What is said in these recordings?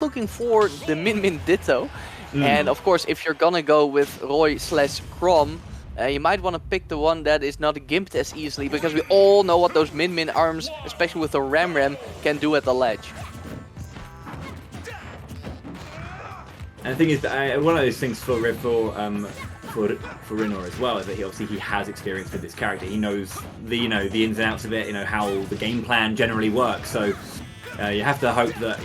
looking for the Min Ditto. And of course, if you're gonna go with Roy/Chrom, you might want to pick the one that is not gimped as easily, because we all know what those Min arms, especially with the Ram, can do at the ledge. And the thing is, that one of those things for Rinor as well is that he has experience with this character. He knows the the ins and outs of it, how the game plan generally works. So you have to hope that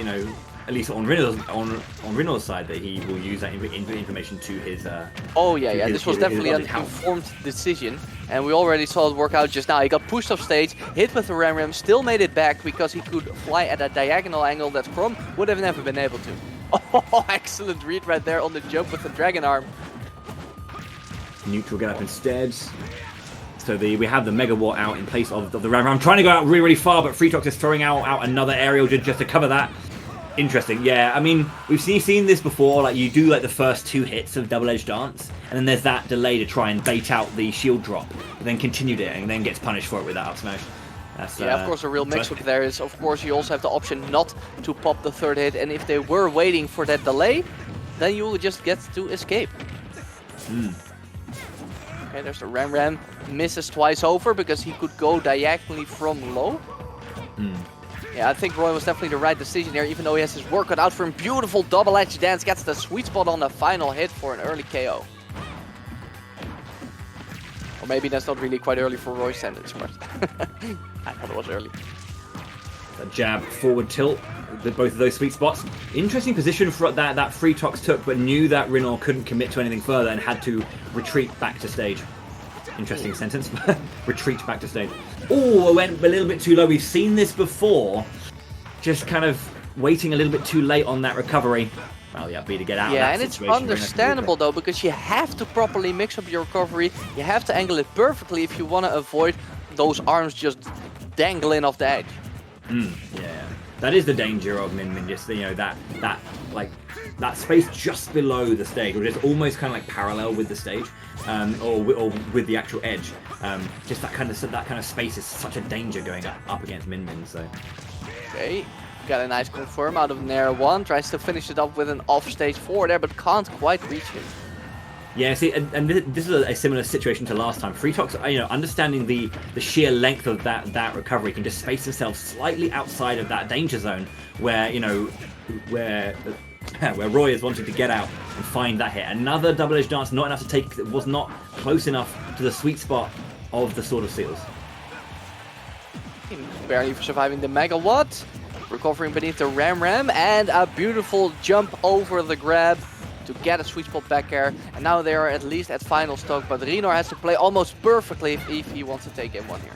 at least on Rinor's side, that he will use that information to his. This was definitely an informed decision, and we already saw it work out just now. He got pushed off stage, hit with the Ram, still made it back because he could fly at a diagonal angle that Chrom would have never been able to. Oh, excellent read right there on the jump with the Dragon Arm. Neutral get up instead. So we have the Megawatt out in place of the Ram. I'm trying to go out really, really far, but Freetox is throwing out another aerial just to cover that. Interesting, yeah. I mean, we've seen this before. Like, you do the first 2 hits of double-edged dance, and then there's that delay to try and bait out the shield drop, and then continued it, and then gets punished for it with that up smash. Of course, a real mix-up there is, of course, you also have the option not to pop the 3rd hit, and if they were waiting for that delay, then you will just get to escape. Okay, there's the Ram. Misses twice over because he could go diagonally from low. Yeah, I think Roy was definitely the right decision here, even though he has his work cut out for him. Beautiful double-edged dance, gets the sweet spot on the final hit for an early KO. Or maybe that's not really quite early for Roy's standards, but I thought it was early. A jab, forward tilt, with both of those sweet spots. Interesting position for that Freetox took, but knew that Rinor couldn't commit to anything further and had to retreat back to stage. Interesting sentence. Retreat back to stage. Oh, I went a little bit too low. We've seen this before. Just kind of waiting a little bit too late on that recovery. Well, yeah, be to get out of that and it's understandable though, because you have to properly mix up your recovery. You have to angle it perfectly if you want to avoid those arms just dangling off the edge. Yeah, that is the danger of Min. Just that space just below the stage, or just almost kind of like parallel with the stage, or with the actual edge. Just that kind of space is such a danger going up against Min. So. Okay. Got a nice confirm out of Nair 1, tries to finish it up with an off-stage 4 there, but can't quite reach him. Yeah, see, and this is a similar situation to last time. Freetox, understanding the sheer length of that recovery, can just space himself slightly outside of that danger zone, where where Roy is wanting to get out and find that hit. Another double-edged dance, not enough to take, was not close enough to the sweet spot of the Sword of Seals. Barely surviving the Megawatt. Recovering beneath the Ram, and a beautiful jump over the grab to get a sweet spot back air. And now they are at least at final stock, but Rinor has to play almost perfectly if he wants to take game 1 here.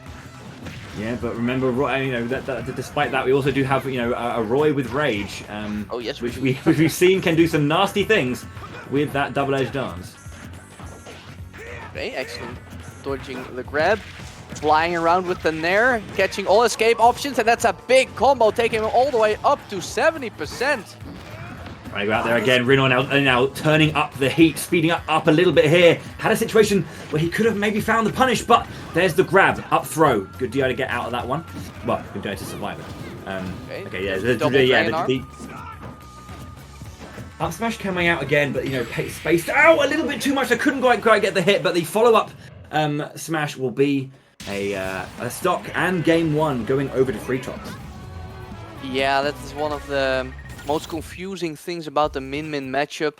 Yeah, but remember, Roy, that despite that, we also do have a Roy with rage. Oh yes, which we've seen can do some nasty things with that double-edged dance. Okay, excellent. Dodging the grab. Flying around with the Nair, catching all escape options, and that's a big combo, taking him all the way up to 70%. Right, go out there again. Rinor now turning up the heat, speeding up a little bit here. Had a situation where he could have maybe found the punish, but there's the grab, up throw. Good DI to get out of that one. Well, good DI to survive it. Okay, yeah, the up smash coming out again, but spaced out a little bit too much. I couldn't quite get the hit, but the follow-up smash will be a stock and game 1 going over to Freetox. Yeah, that is one of the most confusing things about the Min matchup.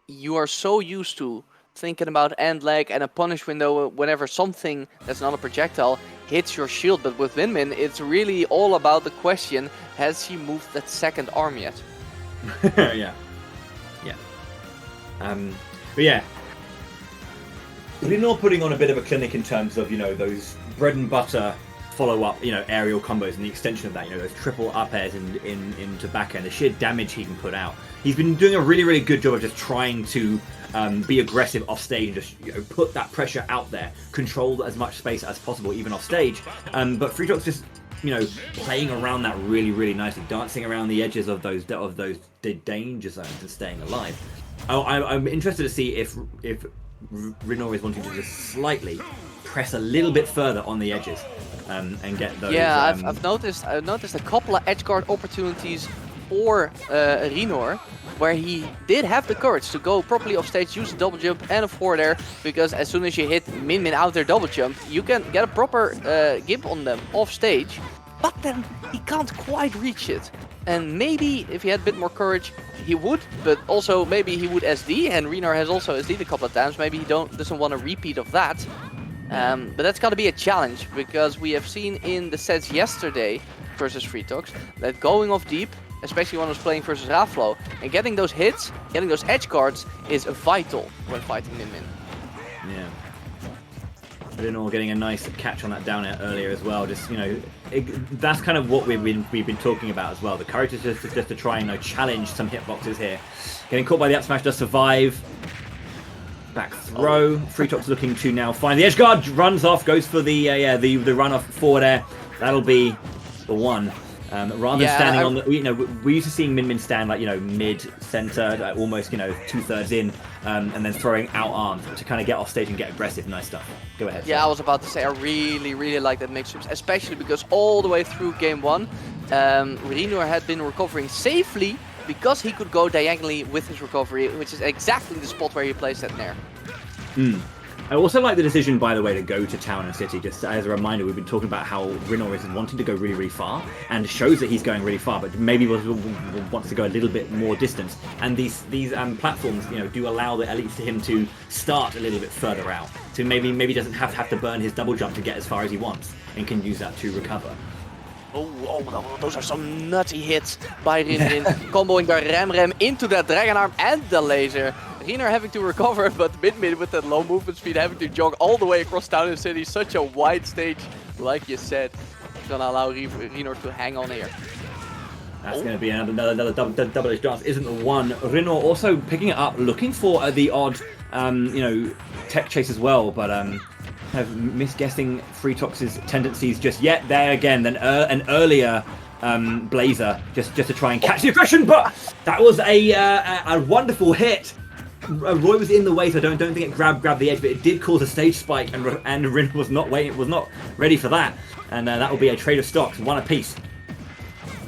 You are so used to thinking about end leg and a punish window whenever something that's not a projectile hits your shield, but with Min, it's really all about the question, has he moved that second arm yet? Yeah. But yeah, Rinor putting on a bit of a clinic in terms of, those bread and butter follow-up, aerial combos and the extension of that, those triple up airs into back end, the sheer damage he can put out. He's been doing a really, really good job of just trying to be aggressive off stage and just put that pressure out there, control as much space as possible, even off stage. But Freetox just playing around that really, really nicely, dancing around the edges of those danger zones and staying alive. I'm interested to see if Rinor is wanting to just slightly press a little bit further on the edges and get those. Yeah, I've noticed a couple of edge guard opportunities or Rinor, where he did have the courage to go properly off stage, use a double jump and a forward air, because as soon as you hit Min Min out their double jump, you can get a proper gimp on them off stage, but then he can't quite reach it. And maybe if he had a bit more courage, he would, but also maybe he would SD, and Rinor has also SD'd a couple of times. Maybe he doesn't want a repeat of that. But that's got to be a challenge, because we have seen in the sets yesterday versus Freetox that going off deep, especially when I was playing versus Raflo, and getting those hits, getting those edge guards is vital when fighting Min Min. Yeah. Renault getting a nice catch on that down air earlier as well. Just, you know, that's kind of what we've been talking about as well. The courage is just to try and challenge some hitboxes here. Getting caught by the up smash does survive. Back throw. Freetox looking to now find the edge guard. Runs off, goes for the run off forward air. That'll be the one. Rather than standing on the, you know, we're used to seeing Min Min stand like, you know, mid center, like almost, you know, 2/3 in, and then throwing out arms to kind of get off stage and get aggressive. Nice stuff. Go ahead. Yeah, I was about to say I really like that mix-ups, especially because all the way through game 1, Rinor had been recovering safely because he could go diagonally with his recovery, which is exactly the spot where he placed that nair. I also like the decision, by the way, to go to Town and City. Just as a reminder, we've been talking about how Renault is wanting to go really far, and shows that he's going really far, but maybe wants to go a little bit more distance. And these platforms, you know, do allow at least him to start a little bit further out. So maybe doesn't have to burn his double jump to get as far as he wants, and can use that to recover. Oh, those are some nutty hits by Rin, comboing the Rem into that Dragon Arm and the laser. Rinor having to recover, but Min Min with that low movement speed having to jog all the way across Town and City. Such a wide stage, like you said. It's gonna allow Rinor to hang on here. That's going to be another double-edged dance, isn't the one. Renault also picking it up, looking for the odd, you know, tech chase as well, but have misguessing Freetox's tendencies just yet. There again, then an earlier Blazer just to try and catch the aggression, but that was a wonderful hit. Roy was in the way, so I don't think it grabbed the edge, but it did cause a stage spike, and Rin was not ready for that, and that will be a trade of stocks, one apiece.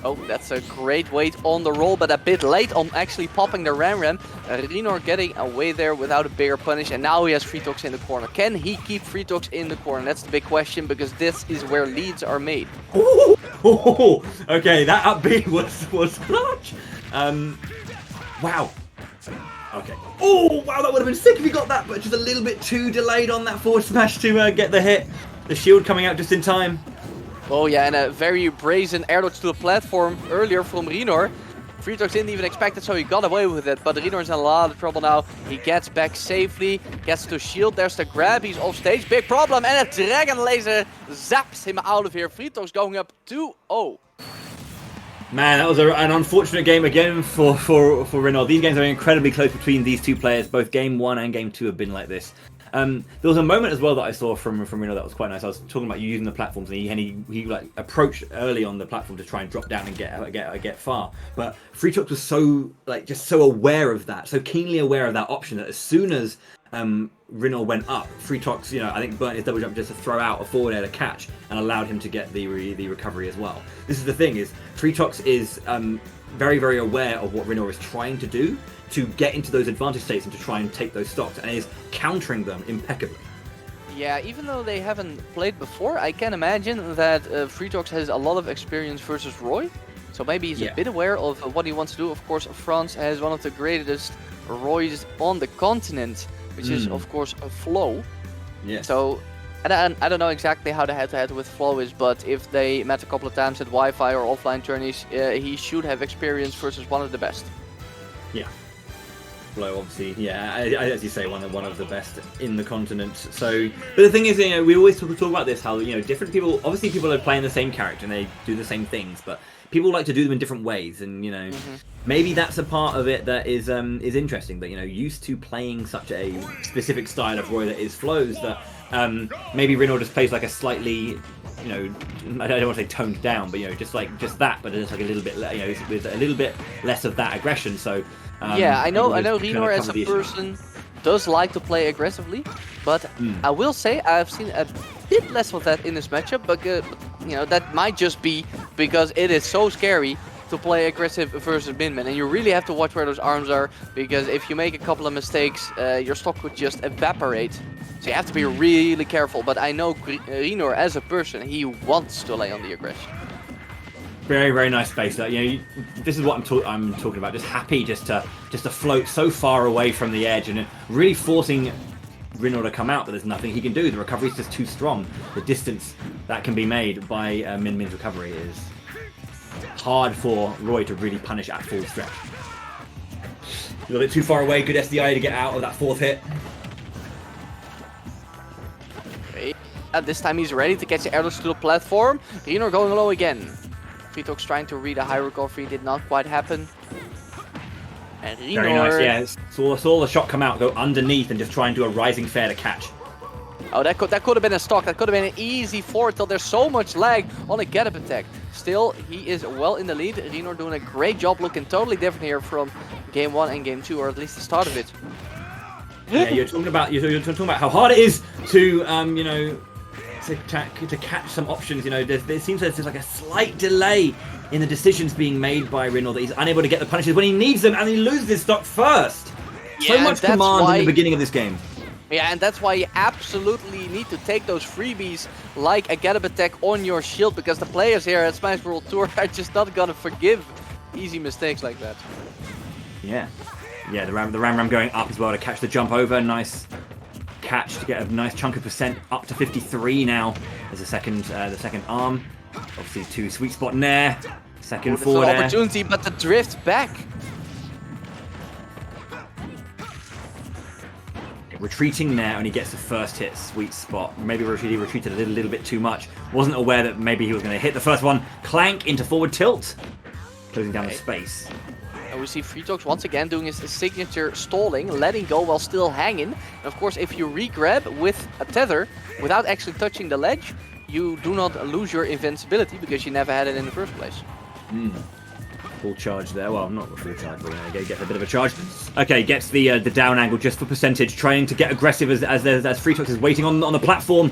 Oh, that's a great weight on the roll, but a bit late on actually popping the Ram. Rinor getting away there without a bigger punish, and now he has Freetox in the corner. Can he keep Freetox in the corner? That's the big question, because this is where leads are made. Okay, that up B was clutch. Wow. Okay. Oh, wow, that would have been sick if he got that, but just a little bit too delayed on that forward smash to get the hit. The shield coming out just in time. Oh yeah, and a very brazen air dodge to the platform earlier from Rinor. Freetox didn't even expect it, so he got away with it, but Rinor's in a lot of trouble now. He gets back safely, gets to shield, there's the grab, he's off stage, big problem, and a Dragon Laser zaps him out of here. Freetox going up 2-0. Man, that was an unfortunate game again for Renault. These games are incredibly close between these two players. Both game 1 and game 2 have been like this. There was a moment as well that I saw from Renault that was quite nice. I was talking about you using the platforms, and he like approached early on the platform to try and drop down and get far. But Freetox was so aware of that, so keenly aware of that option, that as soon as Renault went up, Freetox, you know, I think burnt his double jump just to throw out a forward air to catch, and allowed him to get the recovery as well. This is the thing, is Freetox is very aware of what Renault is trying to do to get into those advantage states and to try and take those stocks, and is countering them impeccably. Yeah, even though they haven't played before, I can imagine that Freetox has a lot of experience versus Roy. So maybe he's a bit aware of what he wants to do. Of course, France has one of the greatest Roys on the continent, which is, of course, a Flow. Yes. So, and I don't know exactly how the head-to-head with Flow is, but if they met a couple of times at Wi-Fi or offline tourneys, he should have experience versus one of the best. Yeah. Flow, obviously, yeah, as you say, one of the best in the continent. So, but the thing is, you know, we always talk about this, how, you know, different people, obviously people are playing the same character and they do the same things, but people like to do them in different ways, and, you know, maybe that's a part of it that is interesting, that, you know, used to playing such a specific style of Roy that is Flows, that maybe Renault just plays like a slightly, you know, I don't want to say toned down, but, you know, just that, but just like a little bit, you know, with a little bit less of that aggression. So yeah, I know Rinor as a person does like to play aggressively, but I will say I've seen a bit less of that in this matchup, but you know, that might just be because it is so scary to play aggressive versus Minmin, and you really have to watch where those arms are, because if you make a couple of mistakes, your stock could just evaporate. So you have to be really careful, but I know Rinor as a person, he wants to lay on the aggression. Very, very nice space. You know, this is what I'm talking about. Just happy just to float so far away from the edge and really forcing Renault to come out, but there's nothing he can do. The recovery is just too strong. The distance that can be made by Min's recovery is hard for Roy to really punish at full stretch. A little bit too far away. Good SDI to get out of that fourth hit. This time he's ready to catch the airless to the platform. Rinor going low again. Fritox trying to read a high recovery, did not quite happen. And Rinor... Very nice, yeah. Saw the shot come out, go underneath and just try and do a rising fair to catch. Oh, that could have been a stock. That could have been an easy forward till there's so much lag on a get-up attack. Still, he is well in the lead. Rinor doing a great job, looking totally different here from game 1 and game 2, or at least the start of it. Yeah, you're talking about how hard it is to you know, to catch some options. You know, there seems like there's like a slight delay in the decisions being made by Renault, that he's unable to get the punishes when he needs them, and he loses his stock first. Yeah, so much command in the beginning of this game. Yeah, and that's why you absolutely need to take those freebies like a get-up attack on your shield, because the players here at Smash World Tour are just not gonna forgive easy mistakes like that. Yeah, yeah, the ram going up as well to catch the jump over. Nice catch to get a nice chunk of percent, up to 53 now as the second arm. Obviously, 2 sweet spot in air, second forward air. Opportunity, but the drift back. Retreating there, and he gets the first hit, sweet spot. Maybe he retreated a little bit too much. Wasn't aware that maybe he was going to hit the first one. Clank into forward tilt, closing down the space. And we see Fritox once again doing his signature stalling, letting go while still hanging. And of course, if you re-grab with a tether without actually touching the ledge, you do not lose your invincibility because you never had it in the first place. Full charge there. Well, not full charge, but get a bit of a charge. Okay, gets the down angle just for percentage, trying to get aggressive as Fritox is waiting on the platform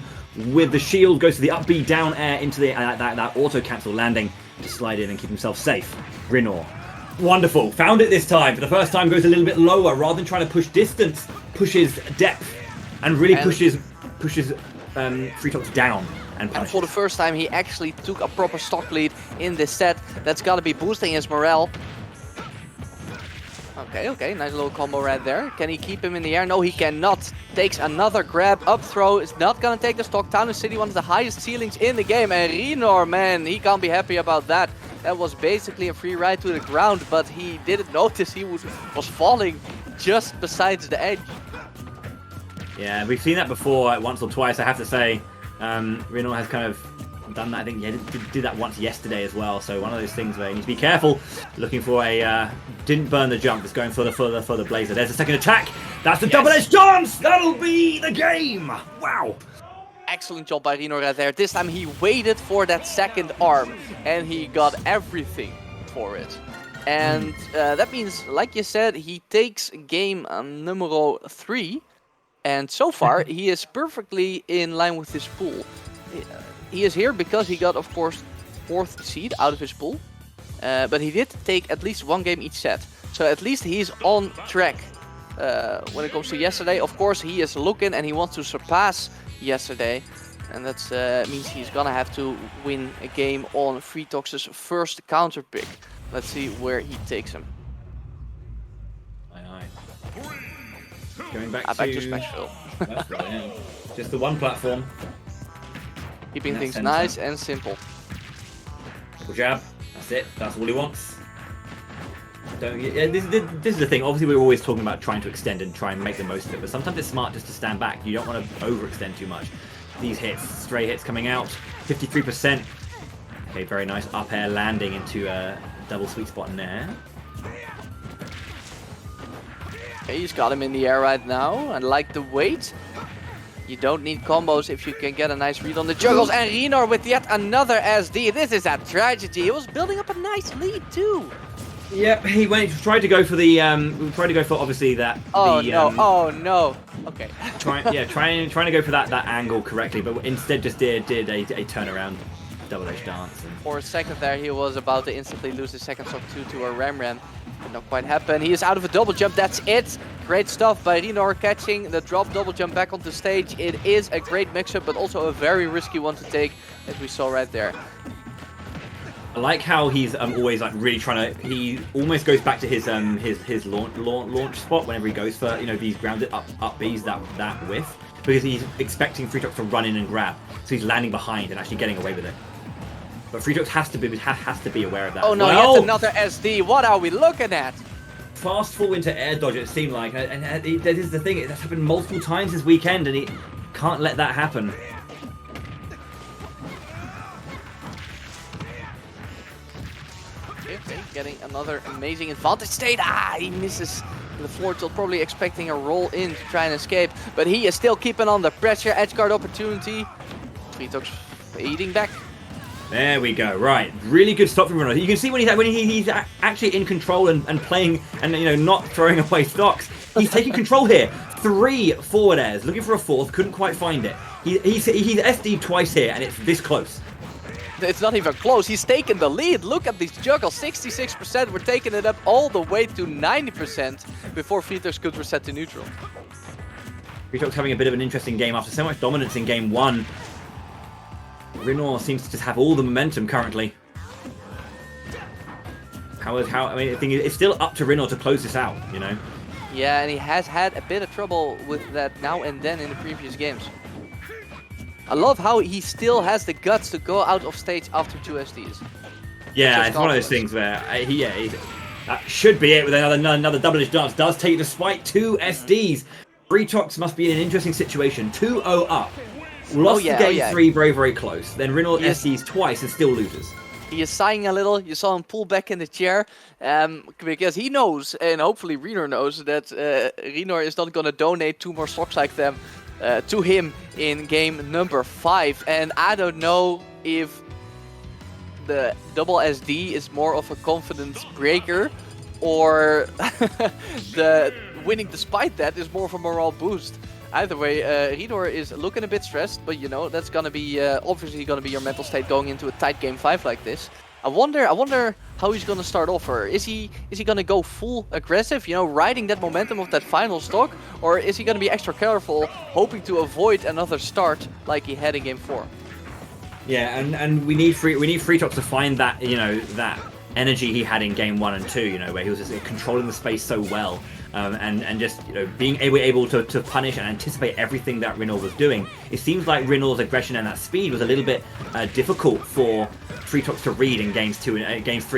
with the shield. Goes to the up B down air into the that auto cancel landing to slide in and keep himself safe. Rinor, wonderful, found it this time. For the first time, goes a little bit lower rather than trying to push distance, pushes depth, and really pushes Fritox down. And for the first time, he actually took a proper stock lead in this set. That's got to be boosting his morale. Okay, nice little combo right there. Can he keep him in the air? No, he cannot. Takes another grab, up throw. Is not going to take the stock. Town and City, one of the highest ceilings in the game. And Rinor, man, he can't be happy about that. That was basically a free ride to the ground, but he didn't notice he was falling just besides the edge. Yeah, we've seen that before once or twice, I have to say. Renault has kind of done that. I think did that once yesterday as well. So one of those things where you need to be careful. Looking for a didn't burn the jump. Just going for the blazer. There's a second attack. That's the double-edged dance. That'll be the game. Wow. Excellent job by Rinor right there. This time he waited for that second arm and he got everything for it. And that means, like you said, he takes game numero 3. And so far, he is perfectly in line with his pool. He is here because he got, of course, 4th seed out of his pool. But he did take at least 1 game each set. So at least he's on track when it comes to yesterday. Of course, he is looking and he wants to surpass yesterday. And that means he's going to have to win a game on Fritox's first counter pick. Let's see where he takes him. Aye. Going back to Smashville. That's right, yeah. Just the one platform. Keeping things nice and simple. Double jab. That's it. That's all he wants. This is the thing. Obviously, we're always talking about trying to extend and try and make the most of it. But sometimes it's smart just to stand back. You don't want to overextend too much. These hits, stray hits coming out. 53%. Okay, very nice up air landing into a double sweet spot in there. Okay, he's got him in the air right now. I like the weight. You don't need combos if you can get a nice read on the juggles. And Rinor with yet another SD. This is a tragedy. He was building up a nice lead too. Yep, he tried to go for the obviously that. Oh no! Okay. trying to go for that angle correctly, but instead just did a turnaround. double edge dance. And... For a second there, he was about to instantly lose his second stock 2 to a Ram. Did not quite happen. He is out of a double jump. That's it. Great stuff by Rinor, catching the drop double jump back onto stage. It is a great mix-up, but also a very risky one to take, as we saw right there. I like how he's always like really trying to. He almost goes back to his launch spot whenever he goes for these grounded up Bs that width, because he's expecting Freetox to run in and grab, so he's landing behind and actually getting away with it. But Freetox has to be aware of that. Oh no! Well. Yet another SD. What are we looking at? Fast fall into air dodge. It seemed like, and that is the thing. That's happened multiple times this weekend, and he can't let that happen. Okay, getting another amazing advantage state. He misses the floor tilt, probably expecting a roll in to try and escape, but he is still keeping on the pressure. Edge guard opportunity. Freetox fading back. There we go. Right, really good stop from Renault. You can see when he's actually in control and playing and not throwing away stocks. He's taking control here. 3 forward airs, looking for a 4th, couldn't quite find it. He's SD'd twice here, and it's this close. It's not even close. He's taken the lead. Look at these juggles. 66%. We're taking it up all the way to 90% before Freetox could reset to neutral. Freetox having a bit of an interesting game after so much dominance in game 1. Rinor seems to just have all the momentum currently. I mean, the thing is, it's still up to Rinor to close this out, Yeah, and he has had a bit of trouble with that now and then in the previous games. I love how he still has the guts to go out of stage after 2 SDs. Yeah, it's one of those things where that should be it with another double-edged dance. Does take despite 2 SDs. Freetox must be in an interesting situation. 2-0 up. Lost the game 3 very, very close. Then Rinor SDs twice and still loses. He is sighing a little. You saw him pull back in the chair because he knows, and hopefully Rinor knows, that Rinor is not going to donate 2 more stocks like them to him in game number 5. And I don't know if the double SD is more of a confidence breaker or the winning despite that is more of a morale boost. Either way, Rinor is looking a bit stressed, but that's gonna be obviously gonna be your mental state going into a tight game 5 like this. I wonder how he's gonna start off. Or is he gonna go full aggressive, riding that momentum of that final stock, or is he gonna be extra careful, hoping to avoid another start like he had in game 4? Yeah, and we need Freetox to find that that energy he had in game 1 and 2, where he was just controlling the space so well. And just being able to punish and anticipate everything that Rinor was doing. It seems like Rinor's aggression and that speed was a little bit difficult for Freetox to read in games 3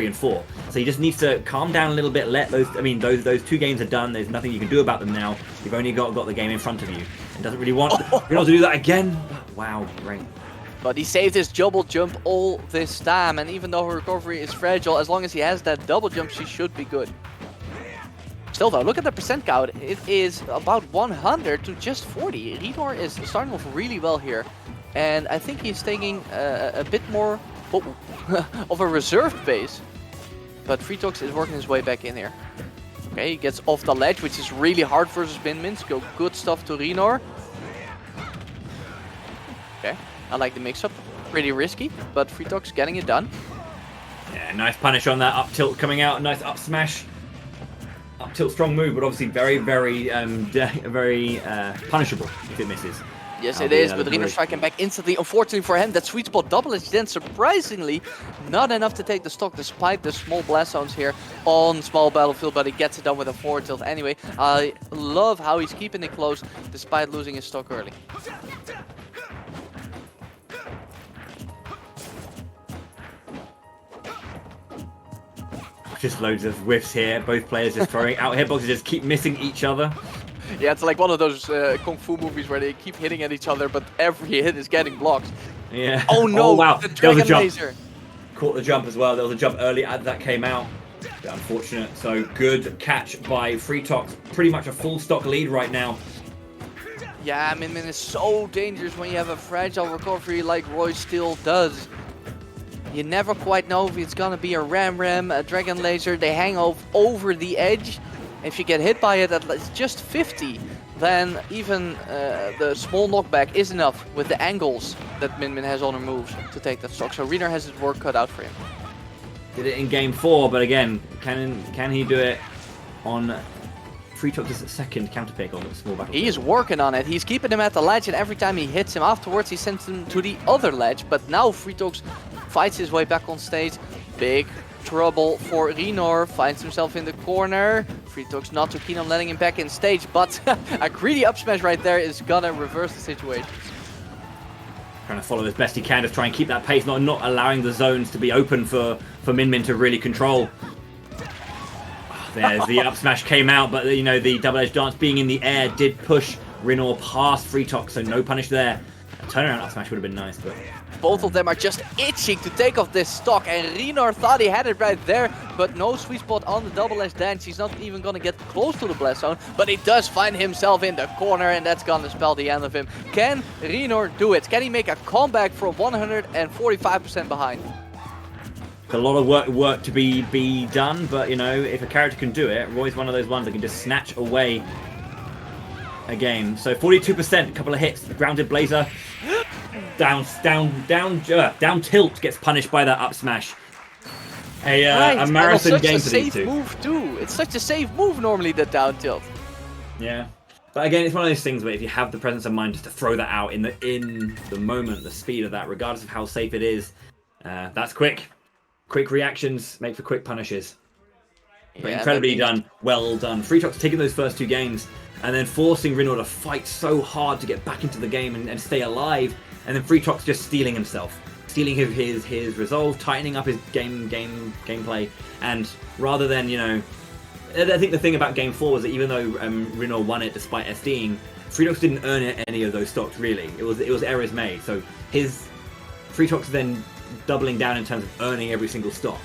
and 4. So he just needs to calm down a little bit. Let those 2 games are done. There's nothing you can do about them now. You've only got the game in front of you, and doesn't really want Rinor to do that again. Wow, great. But he saved his double jump all this time, and even though her recovery is fragile, as long as he has that double jump, she should be good. Still though, look at the percent count. It is about 100 to just 40. Rinor is starting off really well here. And I think he's taking a bit more of a reserved base. But Freetox is working his way back in here. Okay, he gets off the ledge, which is really hard versus Minmins. Go good stuff to Rinor. Okay, I like the mix-up. Pretty risky, but Freetox getting it done. Yeah, nice punish on that up tilt coming out. Nice up smash. Up tilt strong move, but obviously very, very, very punishable if it misses. Yes, it is, but Rinor striking back instantly. Unfortunately for him, that sweet spot double is then surprisingly not enough to take the stock despite the small blast zones here on small battlefield, but he gets it done with a forward tilt anyway. I love how he's keeping it close despite losing his stock early. Just loads of whiffs here. Both players just throwing out hitboxes, just keep missing each other. Yeah, it's like one of those kung fu movies where they keep hitting at each other, but every hit is getting blocked. Yeah. Oh no! Oh, wow. The dragon laser. Caught the jump as well. There was a jump early as that came out. Unfortunate. So good catch by Freetox. Pretty much a full stock lead right now. Yeah, Min is so dangerous when you have a fragile recovery like Roy still does. You never quite know if it's gonna be a Ram, a Dragon Laser. They hang over the edge. If you get hit by it at just 50, then even the small knockback is enough with the angles that Min Min has on her moves to take that stock. So Rinor has his work cut out for him. Did it in game 4, but again, can he do it on Freetox's second counterpick on the small battle? He is working on it. He's keeping him at the ledge, and every time he hits him afterwards, he sends him to the other ledge. But now Freetox fights his way back on stage. Big trouble for Rinor, finds himself in the corner. Freetox not too keen on letting him back in stage, but a greedy up smash right there is gonna reverse the situation. Trying to follow as best he can to try and keep that pace, not allowing the zones to be open for Min Min to really control. There's the up smash came out, but you know, the double edge dance being in the air did push Rinor past Freetox, so no punish there. A turnaround up smash would have been nice, but both of them are just itching to take off this stock, and Rinor thought he had it right there, but no sweet spot on the double edge dance. He's not even gonna get close to the blast zone, but he does find himself in the corner, and that's gonna spell the end of him. Can Rinor do it? Can he make a comeback from 145% behind? a lot of work to be done, but you know, if a character can do it, Roy's one of those ones that can just snatch away a game. So 42%, a couple of hits, grounded Blazer, down tilt gets punished by that up smash. A marathon game for these two. Move too. It's such a safe move normally, the down tilt. Yeah. But again, it's one of those things where if you have the presence of mind just to throw that out in the moment, the speed of that, regardless of how safe it is, that's quick. Quick reactions make for quick punishes. But yeah, incredibly done. Well done. Freetox taking those first two games and then forcing Renault to fight so hard to get back into the game and stay alive. And then Freetox just stealing himself. Stealing his resolve, tightening up his gameplay. And rather than, you know... I think the thing about Game 4 was that even though Renault won it despite SDing, Freetox didn't earn any of those stocks, really. It was errors made. So his Freetox then doubling down in terms of earning every single stock